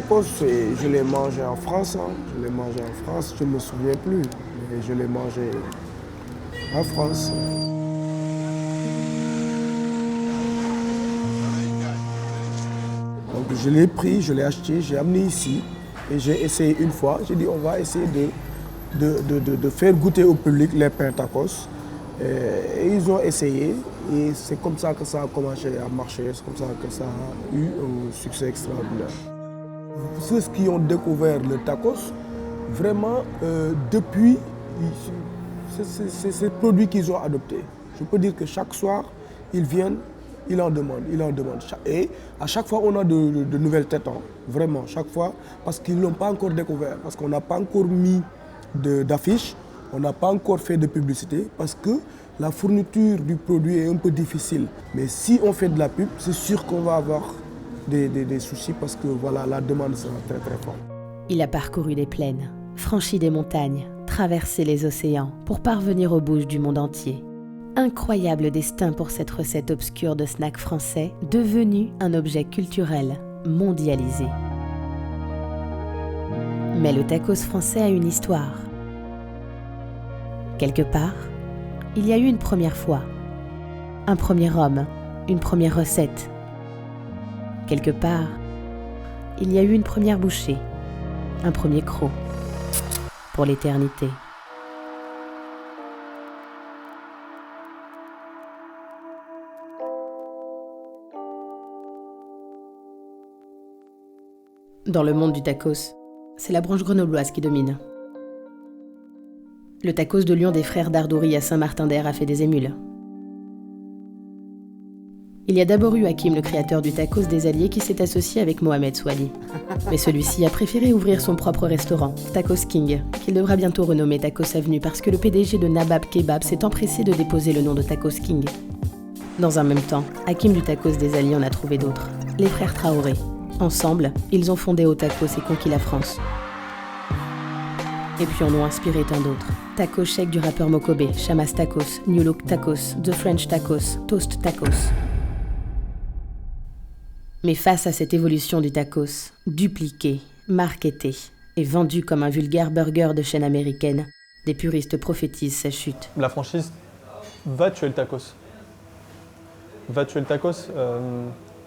tacos, je l'ai mangé en France. Hein. Je l'ai mangé en France, je ne me souviens plus. Mais je l'ai mangé en France. Donc je l'ai pris, je l'ai acheté, j'ai amené ici. Et j'ai essayé une fois. J'ai dit on va essayer de faire goûter au public les pains tacos. Et ils ont essayé. Et c'est comme ça que ça a commencé à marcher. C'est comme ça que ça a eu un succès extraordinaire. Ceux qui ont découvert le tacos, vraiment, depuis, c'est ces produits qu'ils ont adoptés. Je peux dire que chaque soir, ils viennent, ils en demandent. Et à chaque fois, on a de nouvelles têtes, hein, vraiment, chaque fois, parce qu'ils ne l'ont pas encore découvert, parce qu'on n'a pas encore mis d'affiches, on n'a pas encore fait de publicité, parce que la fourniture du produit est un peu difficile. Mais si on fait de la pub, c'est sûr qu'on va avoir des soucis parce que voilà, la demande sera très très forte. Il a parcouru des plaines, franchi des montagnes, traversé les océans pour parvenir aux bouches du monde entier. Incroyable destin pour cette recette obscure de snack français, devenue un objet culturel mondialisé. Mais le tacos français a une histoire. Quelque part, il y a eu une première fois, un premier homme, une première recette. Quelque part, il y a eu une première bouchée, un premier croc, pour l'éternité. Dans le monde du tacos, c'est la branche grenobloise qui domine. Le tacos de Lyon des frères Dardoury à Saint-Martin-d'Air a fait des émules. Il y a d'abord eu Hakim, le créateur du tacos des Alliés, qui s'est associé avec Mohamed Souali. Mais celui-ci a préféré ouvrir son propre restaurant, Tacos King, qu'il devra bientôt renommer Tacos Avenue parce que le PDG de Nabab Kebab s'est empressé de déposer le nom de Tacos King. Dans un même temps, Hakim du tacos des Alliés en a trouvé d'autres, les frères Traoré. Ensemble, ils ont fondé Au Tacos et conquis la France. Et puis en ont inspiré tant d'autres. Taco Shake du rappeur Mokobe, Shamas Tacos, New Look Tacos, The French Tacos, Toast Tacos. Mais face à cette évolution du tacos, dupliqué, marketé et vendu comme un vulgaire burger de chaîne américaine, des puristes prophétisent sa chute. La franchise va tuer le tacos. Va tuer le tacos,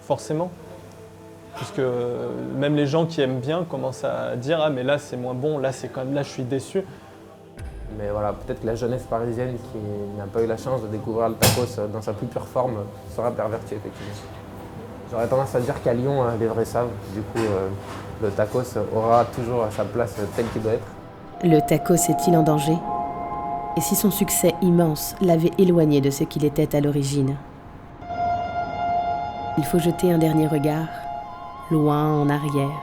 forcément. Puisque même les gens qui aiment bien commencent à dire « Ah mais là c'est moins bon, là c'est quand même, là je suis déçu ». Mais voilà, peut-être que la jeunesse parisienne qui n'a pas eu la chance de découvrir le tacos dans sa plus pure forme sera pervertie effectivement. J'aurais tendance à dire qu'à Lyon, les vrais savent. Du coup, le tacos aura toujours sa place telle qu'il doit être. Le tacos est-il en danger ? Et si son succès immense l'avait éloigné de ce qu'il était à l'origine ? Il faut jeter un dernier regard, loin en arrière.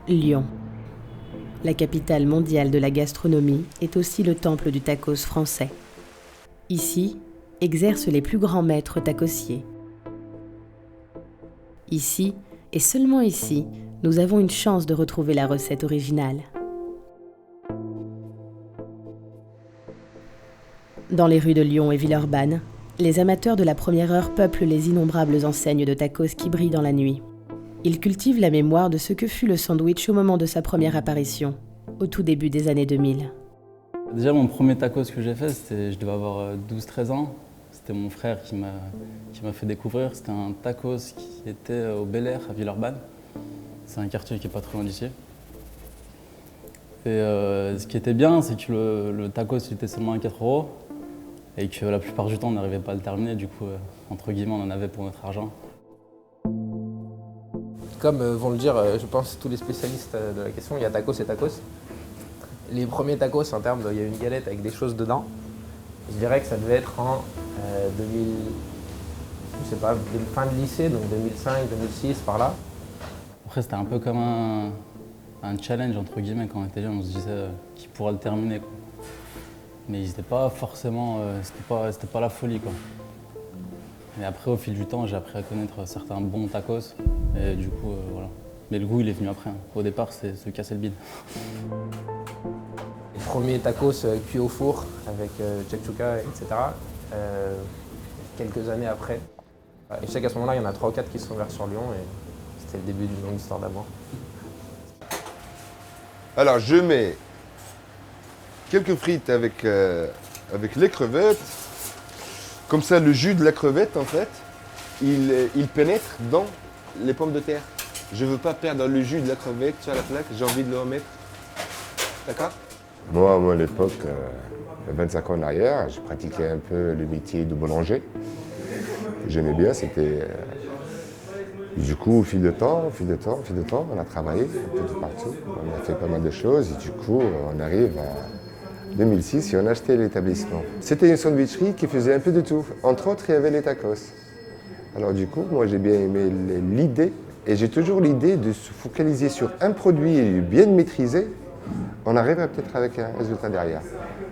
Lyon, la capitale mondiale de la gastronomie, est aussi le temple du tacos français. Ici, exercent les plus grands maîtres tacosiers. Ici, et seulement ici, nous avons une chance de retrouver la recette originale. Dans les rues de Lyon et Villeurbanne, les amateurs de la première heure peuplent les innombrables enseignes de tacos qui brillent dans la nuit. Ils cultivent la mémoire de ce que fut le sandwich au moment de sa première apparition, au tout début des années 2000. Déjà, mon premier tacos que j'ai fait, je devais avoir 12-13 ans. C'était mon frère qui m'a fait découvrir. C'était un tacos qui était au Bel Air, à Villeurbanne. C'est un quartier qui n'est pas très loin d'ici. Et ce qui était bien, c'est que le tacos il était seulement à 4 € et que la plupart du temps, on n'arrivait pas à le terminer. Du coup, entre guillemets, on en avait pour notre argent. Comme vont le dire, je pense, tous les spécialistes de la question, il y a tacos et tacos. Les premiers tacos, en termes, il y a une galette avec des choses dedans. Je dirais que ça devait être en 2000, je sais pas, fin de lycée, donc 2005, 2006, par là. Après, c'était un peu comme un challenge, entre guillemets, quand on était jeune. On se disait qui pourra le terminer, quoi. Mais c'était pas forcément, c'était pas la folie, quoi. Et après, au fil du temps, j'ai appris à connaître certains bons tacos. Et du coup, voilà. Mais le goût, il est venu après. Hein. Au départ, c'est se casser le bide. Les premiers tacos cuits au four avec chakchouka, etc. Quelques années après. Et je sais qu'à ce moment-là, il y en a 3 ou 4 qui se sont ouverts sur Lyon et c'était le début d'une longue histoire d'amour. Alors, je mets quelques frites avec les crevettes. Comme ça, le jus de la crevette, en fait, il pénètre dans les pommes de terre. Je ne veux pas perdre le jus de la crevette sur la plaque, j'ai envie de le remettre. D'accord? Moi, à l'époque, 25 ans en arrière, je pratiquais un peu le métier de boulanger. J'aimais bien, c'était... Du coup, au fil de temps, on a travaillé un peu de partout. On a fait pas mal de choses et du coup, on arrive à 2006 et on a acheté l'établissement. C'était une sandwicherie qui faisait un peu de tout. Entre autres, il y avait les tacos. Alors du coup, moi j'ai bien aimé l'idée et j'ai toujours l'idée de se focaliser sur un produit et bien le maîtriser. On arrive peut-être avec un résultat derrière.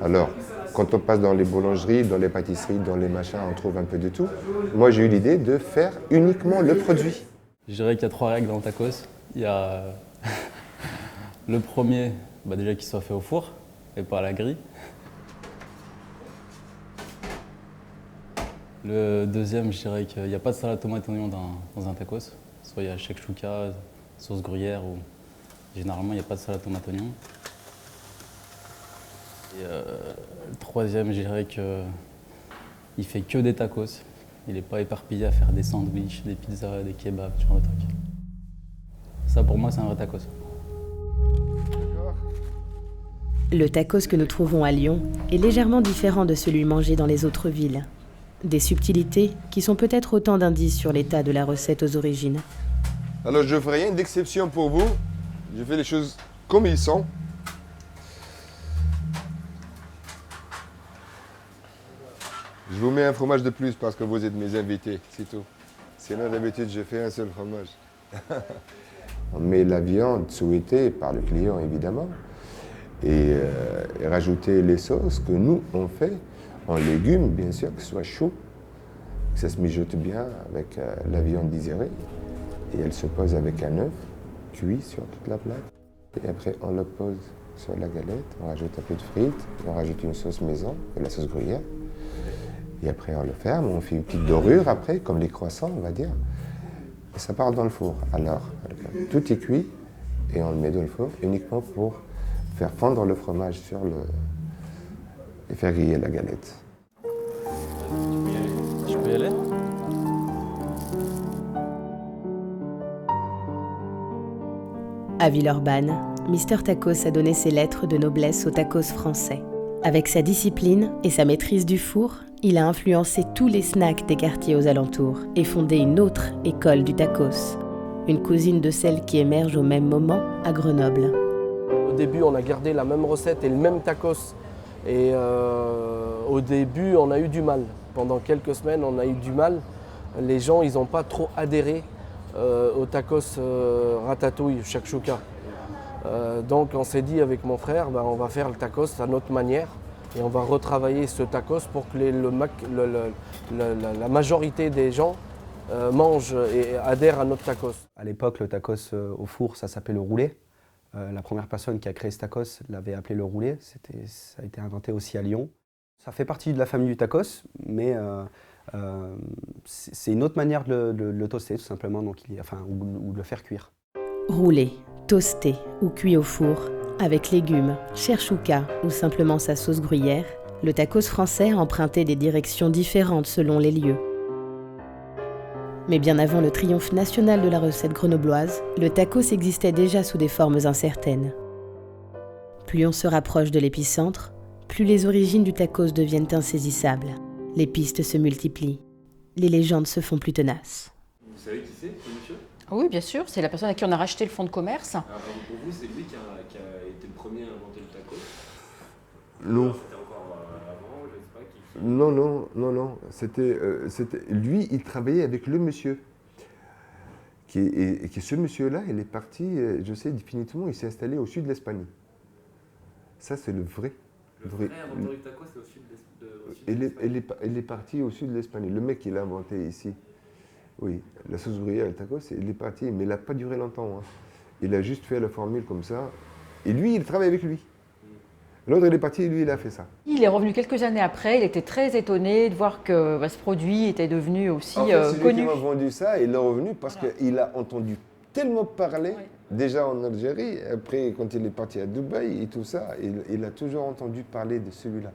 Alors, quand on passe dans les boulangeries, dans les pâtisseries, dans les machins, on trouve un peu de tout. Moi j'ai eu l'idée de faire uniquement le produit. Je dirais qu'il y a 3 règles dans le tacos. Il y a le premier, déjà qu'il soit fait au four et pas à la grille. Le deuxième, je dirais qu'il n'y a pas de salade tomate oignon dans un tacos. Soit il y a shakshuka, sauce gruyère ou généralement il n'y a pas de salade tomate oignon. Et le troisième, je dirais qu'il fait que des tacos. Il n'est pas éparpillé à faire des sandwichs, des pizzas, des kebabs, ce genre de trucs. Ça pour moi c'est un vrai tacos. Le tacos que nous trouvons à Lyon est légèrement différent de celui mangé dans les autres villes. Des subtilités qui sont peut-être autant d'indices sur l'état de la recette aux origines. Alors je ne ferai rien d'exception pour vous. Je fais les choses comme ils sont. Je vous mets un fromage de plus parce que vous êtes mes invités, c'est tout. Sinon d'habitude je fais un seul fromage. On met la viande souhaitée par le client évidemment et rajouter les sauces que nous on fait en légumes bien sûr, que ce soit chaud, que ça se mijote bien avec la viande désirée et elle se pose avec un œuf cuit sur toute la plate. Et après on le pose sur la galette, on rajoute un peu de frites, on rajoute une sauce maison, la sauce gruyère. Et après, on le ferme, on fait une petite dorure après, comme les croissants, on va dire. Et ça part dans le four. Alors, tout est cuit et on le met dans le four uniquement pour faire fondre le fromage sur le... et faire griller la galette. Je peux y aller? À Villeurbanne, Mister Tacos a donné ses lettres de noblesse au tacos français. Avec sa discipline et sa maîtrise du four, il a influencé tous les snacks des quartiers aux alentours et fondé une autre école du tacos, une cousine de celle qui émerge au même moment à Grenoble. Au début, on a gardé la même recette et le même tacos. Et au début, on a eu du mal. Pendant quelques semaines, on a eu du mal. Les gens, ils n'ont pas trop adhéré au tacos ratatouille, shakshuka. Donc on s'est dit avec mon frère, on va faire le tacos à notre manière et on va retravailler ce tacos pour que la majorité des gens mangent et adhèrent à notre tacos. À l'époque, le tacos au four, ça s'appelait le roulé. La première personne qui a créé ce tacos l'avait appelé le roulé. Ça a été inventé aussi à Lyon. Ça fait partie de la famille du tacos, mais c'est une autre manière de le toaster tout simplement, donc ou de le faire cuire. Roulé, toasté ou cuit au four, avec légumes, shakshuka ou simplement sa sauce gruyère, le tacos français a emprunté des directions différentes selon les lieux. Mais bien avant le triomphe national de la recette grenobloise, le tacos existait déjà sous des formes incertaines. Plus on se rapproche de l'épicentre, plus les origines du tacos deviennent insaisissables. Les pistes se multiplient. Les légendes se font plus tenaces. Vous savez qui c'est, ce monsieur? Oui, bien sûr, c'est la personne à qui on a racheté le fonds de commerce. Alors, pour vous, c'est lui qui a été le premier à inventer le tacos? Non. C'était encore avant, je ne sais pas qui. Non. C'était lui, il travaillait avec le monsieur. Et ce monsieur-là, il est parti, je sais définitivement, il s'est installé au sud de l'Espagne. Ça, c'est le vrai. Le vrai inventeur du tacos, c'est au sud de l'Espagne. Il est parti au sud de l'Espagne. Le mec, il l'a inventé ici. Oui, la sauce gruyère, le tacos, il est parti, mais il n'a pas duré longtemps. Hein. Il a juste fait la formule comme ça. Et lui, il travaille avec lui. L'autre, il est parti, lui, il a fait ça. Il est revenu quelques années après, il était très étonné de voir que ce produit était devenu aussi En fait, c'est lui connu. qui m'a vendu ça, il est revenu parce qu'il a entendu tellement parler, déjà en Algérie, après quand il est parti à Dubaï et tout ça, il a toujours entendu parler de celui-là.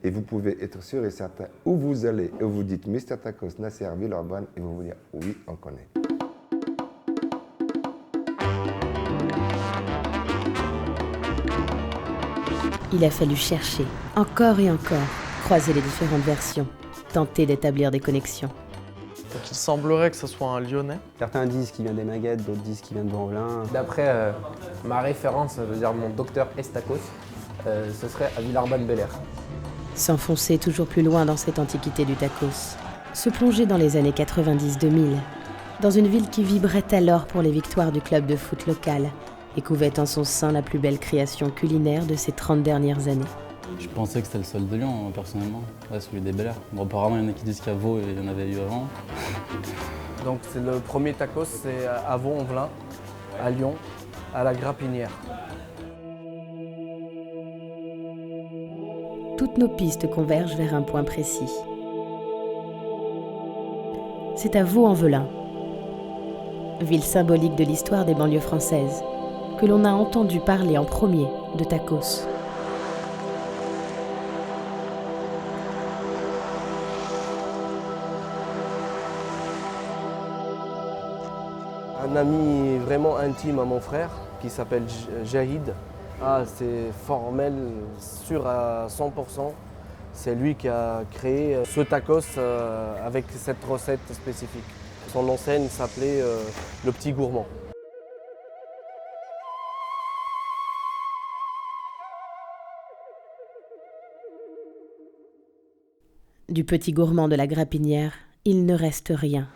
Et vous pouvez être sûr et certain où vous allez et vous dites Mr Tacos Nasser Villeurbanne, et vous vous dire oui, on connaît. Il a fallu chercher, encore et encore, croiser les différentes versions, tenter d'établir des connexions. Donc il semblerait que ce soit un Lyonnais. Certains disent qu'il vient des Maguettes, d'autres disent qu'il vient de Vaux-en-Velin. D'après ma référence, je veux dire mon docteur Estacos, ce serait à Villeurbanne-Bel-Air. S'enfoncer toujours plus loin dans cette antiquité du tacos. Se plonger dans les années 90-2000, dans une ville qui vibrait alors pour les victoires du club de foot local et couvait en son sein la plus belle création culinaire de ces 30 dernières années. Je pensais que c'était le seul de Lyon, personnellement, ouais, celui des Bel-Air. Bon, apparemment, il y en a qui disent qu'à Vaux, il y en avait eu avant. Donc c'est le premier tacos, c'est à Vaux-en-Velin, à Lyon, à la Grapinière. Toutes nos pistes convergent vers un point précis. C'est à Vaux-en-Velin, ville symbolique de l'histoire des banlieues françaises, que l'on a entendu parler en premier de tacos. Un ami vraiment intime à mon frère qui s'appelle Jahid. Ah, c'est formel, sûr à 100%. C'est lui qui a créé ce tacos avec cette recette spécifique. Son enseigne s'appelait Le Petit Gourmand. Du Petit Gourmand de la Grapinière, il ne reste rien.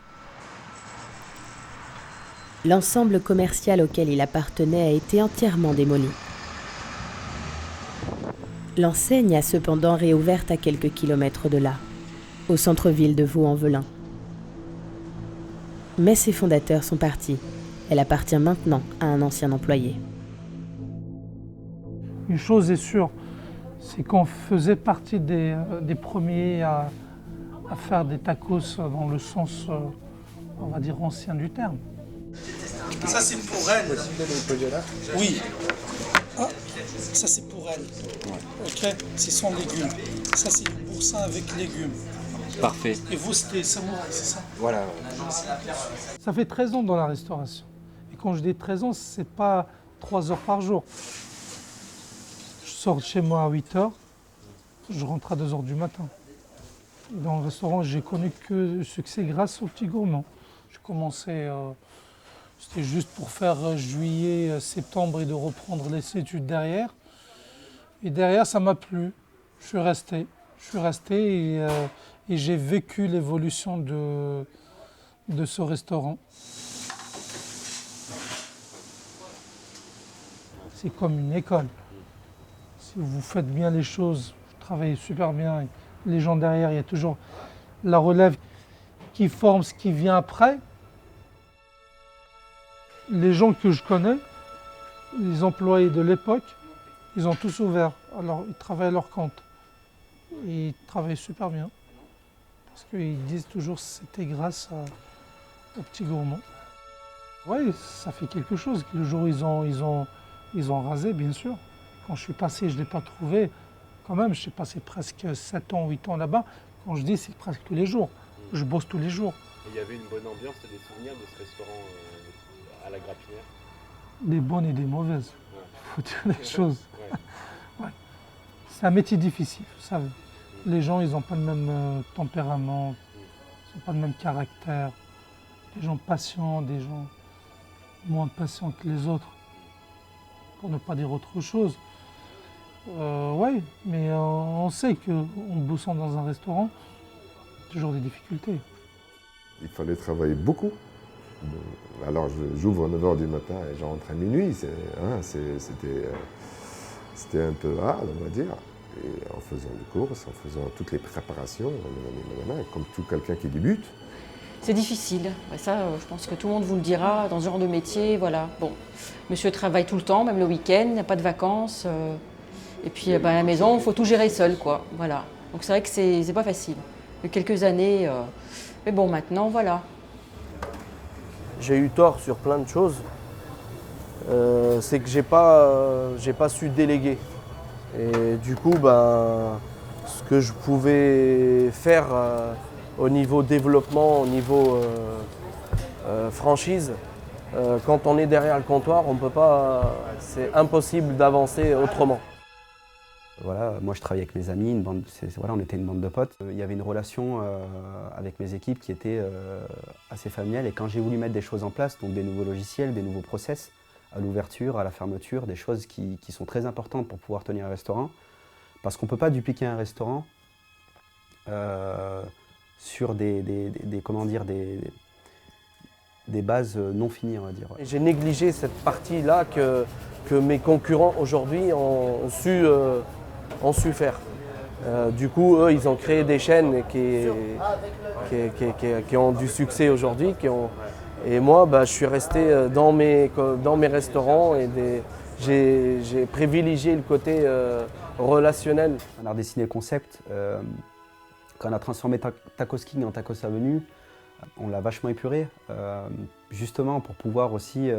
L'ensemble commercial auquel il appartenait a été entièrement démoli. L'enseigne a cependant réouvert à quelques kilomètres de là, au centre-ville de Vaux-en-Velin. Mais ses fondateurs sont partis. Elle appartient maintenant à un ancien employé. Une chose est sûre, c'est qu'on faisait partie des premiers à faire des tacos dans le sens, on va dire, ancien du terme. Ça c'est pour elle. Oui. Ah, ça c'est pour elle. Ok, c'est sans légumes. Ça c'est du boursin avec légumes. Parfait. Et vous c'était samouraï, c'est ça? Voilà. Ça fait 13 ans dans la restauration. Et quand je dis 13 ans, c'est pas 3 heures par jour. Je sors de chez moi à 8 heures, je rentre à 2 heures du matin. Dans le restaurant, j'ai connu que le succès grâce au Petit Gourmand. J'ai commencé, c'était juste pour faire juillet, septembre et de reprendre les études derrière. Et derrière, ça m'a plu. Je suis resté et j'ai vécu l'évolution de ce restaurant. C'est comme une école. Si vous faites bien les choses, vous travaillez super bien, les gens derrière, il y a toujours la relève qui forme ce qui vient après. Les gens que je connais, les employés de l'époque, ils ont tous ouvert. Alors, ils travaillent à leur compte. Et ils travaillent super bien. Parce qu'ils disent toujours que c'était grâce au Petit Gourmand. Oui, ça fait quelque chose. Le jour où ils ont rasé, bien sûr. Quand je suis passé, je ne l'ai pas trouvé. Quand même, j'ai passé presque 7 ans, 8 ans là-bas. Quand je dis, c'est presque tous les jours. Je bosse tous les jours. Il y avait une bonne ambiance et des souvenirs de ce restaurant à la Grapinière? Des bonnes et des mauvaises. Il faut dire les choses. Ouais. Ouais. C'est un métier difficile, vous savez. Les gens, ils n'ont pas le même tempérament, ils n'ont pas le même caractère. Des gens patients, des gens moins patients que les autres, pour ne pas dire autre chose. Oui, mais on sait qu'en bossant dans un restaurant, il y a toujours des difficultés. Il fallait travailler beaucoup. Alors j'ouvre à 9h du matin et je rentre à minuit. C'était un peu hard, on va dire. Et en faisant les courses, en faisant toutes les préparations, comme tout quelqu'un qui débute. C'est difficile. Ça, je pense que tout le monde vous le dira dans ce genre de métier. Voilà. Bon, monsieur travaille tout le temps, même le week-end, il n'y a pas de vacances. Et puis à la maison, il faut tout gérer seul, quoi. Voilà. Donc c'est vrai que c'est pas facile. Il y a quelques années, mais bon, maintenant, voilà. J'ai eu tort sur plein de choses. C'est que j'ai pas su déléguer. Et du coup, ce que je pouvais faire au niveau développement, au niveau franchise, quand on est derrière le comptoir, on peut pas. C'est impossible d'avancer autrement. Voilà, moi je travaillais avec mes amis, on était une bande de potes. Il y avait une relation avec mes équipes qui était assez familiale et quand j'ai voulu mettre des choses en place, donc des nouveaux logiciels, des nouveaux process, à l'ouverture, à la fermeture, des choses qui sont très importantes pour pouvoir tenir un restaurant, parce qu'on ne peut pas dupliquer un restaurant sur des bases non finies, on va dire. J'ai négligé cette partie-là que mes concurrents aujourd'hui ont su faire. Du coup, eux, ils ont créé des chaînes qui ont du succès aujourd'hui. Et moi, je suis resté dans mes restaurants et j'ai privilégié le côté relationnel. On a redessiné le concept. Quand on a transformé Tacos King en Tacos Avenue, on l'a vachement épuré, justement pour pouvoir aussi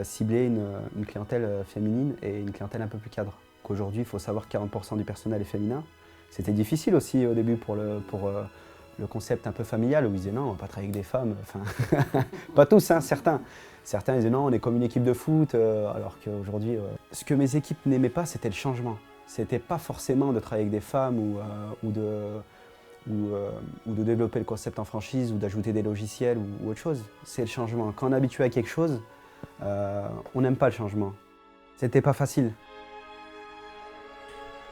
cibler une clientèle féminine et une clientèle un peu plus cadre. Qu'aujourd'hui, il faut savoir que 40% du personnel est féminin. C'était difficile aussi au début pour le concept un peu familial où ils disaient non, on ne va pas travailler avec des femmes. Enfin, pas tous, hein, certains. Certains disaient non, on est comme une équipe de foot, alors qu'aujourd'hui, ce que mes équipes n'aimaient pas, c'était le changement. C'était pas forcément de travailler avec des femmes ou de développer le concept en franchise ou d'ajouter des logiciels ou autre chose. C'est le changement. Quand on est habitué à quelque chose, on n'aime pas le changement. C'était pas facile.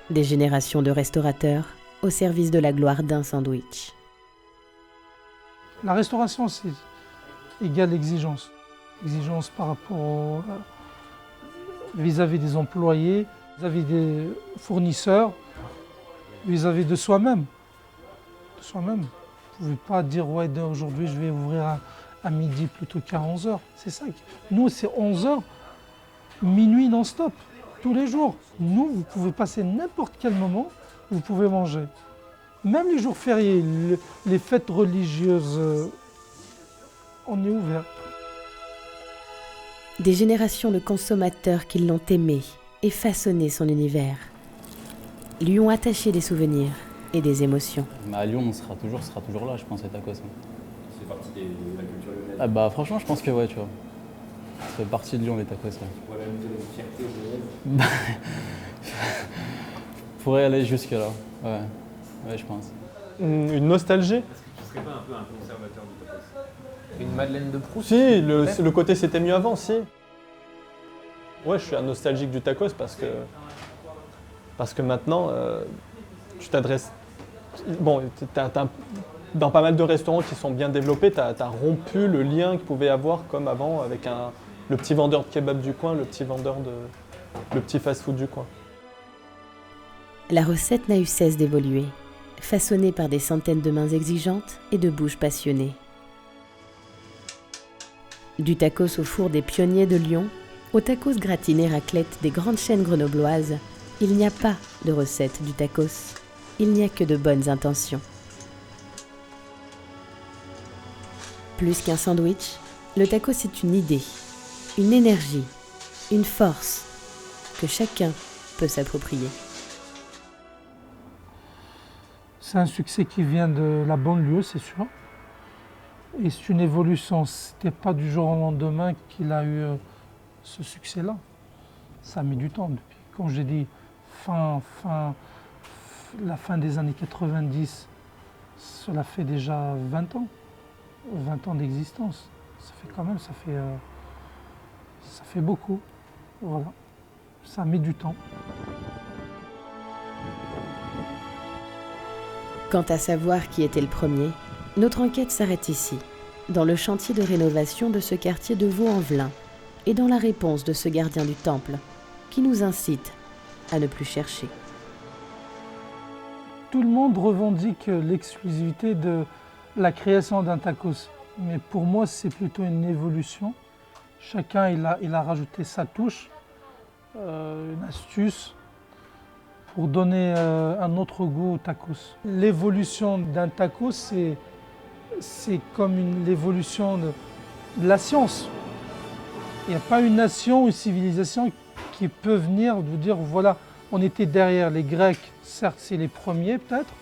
Des générations de restaurateurs au service de la gloire d'un sandwich. La restauration, c'est égale exigence. Exigence par rapport vis-à-vis des employés, vis-à-vis des fournisseurs, vis-à-vis de soi-même. Vous ne pouvez pas dire ouais, aujourd'hui je vais ouvrir à midi plutôt qu'à 11h. C'est ça. Nous, c'est 11h, minuit non-stop, tous les jours. Nous, vous pouvez passer n'importe quel moment, vous pouvez manger. Même les jours fériés, les fêtes religieuses, on est ouvert. Des générations de consommateurs qui l'ont aimé et façonné son univers, lui ont attaché des souvenirs et des émotions. Mais à Lyon, on sera toujours là, je pense, à Tacos. C'est partie de la culture lyonnaise. Franchement, je pense que ouais, tu vois. Ça fait partie de Lyon, les tacos. Ouais. Tu pourrais même donner une fierté lyonnaise. Je pourrais aller jusque-là, ouais, je pense. Une nostalgie. Est-ce que tu serais pas un peu un conservateur du tacos? Une Madeleine de Proust? Si, le côté c'était mieux avant, si. Ouais, je suis un nostalgique du tacos parce que maintenant, tu t'adresses... Bon, dans pas mal de restaurants qui sont bien développés, tu as rompu le lien qu'il pouvait avoir comme avant avec le petit vendeur de kebab du coin, le petit fast-food du coin. La recette n'a eu cesse d'évoluer, façonnée par des centaines de mains exigeantes et de bouches passionnées. Du tacos au four des pionniers de Lyon, au tacos gratiné raclette des grandes chaînes grenobloises, il n'y a pas de recette du tacos, il n'y a que de bonnes intentions. Plus qu'un sandwich, le tacos est une idée, une énergie, une force que chacun peut s'approprier. C'est un succès qui vient de la banlieue, c'est sûr. Et c'est une évolution. Ce n'était pas du jour au lendemain qu'il a eu ce succès-là. Ça a mis du temps. Depuis, comme j'ai dit, la fin des années 90, cela fait déjà 20 ans. 20 ans d'existence. Ça fait quand même, ça fait beaucoup. Voilà. Ça a mis du temps. Quant à savoir qui était le premier, notre enquête s'arrête ici, dans le chantier de rénovation de ce quartier de Vaux-en-Velin et dans la réponse de ce gardien du temple qui nous incite à ne plus chercher. Tout le monde revendique l'exclusivité de la création d'un tacos, mais pour moi c'est plutôt une évolution. Chacun il a rajouté sa touche, une astuce, pour donner un autre goût au tacos. L'évolution d'un tacos, c'est comme l'évolution de la science. Il n'y a pas une nation, une civilisation qui peut venir vous dire, voilà, on était derrière les Grecs, certes c'est les premiers peut-être,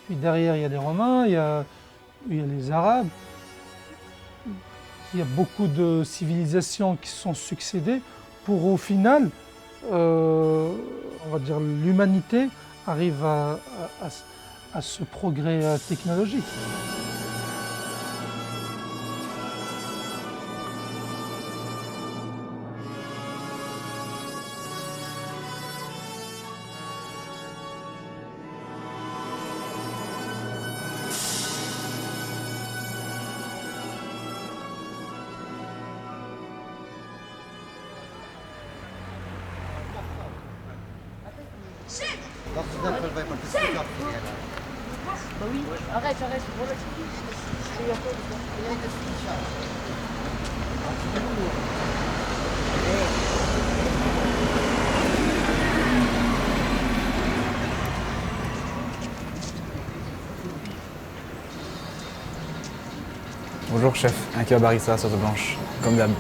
puis derrière il y a les Romains, il y a les Arabes. Il y a beaucoup de civilisations qui se sont succédées pour au final, on va dire l'humanité arrive à ce progrès technologique. Bah oui, arrête. Bonjour chef, un kebab harissa sauce blanche, comme d'hab.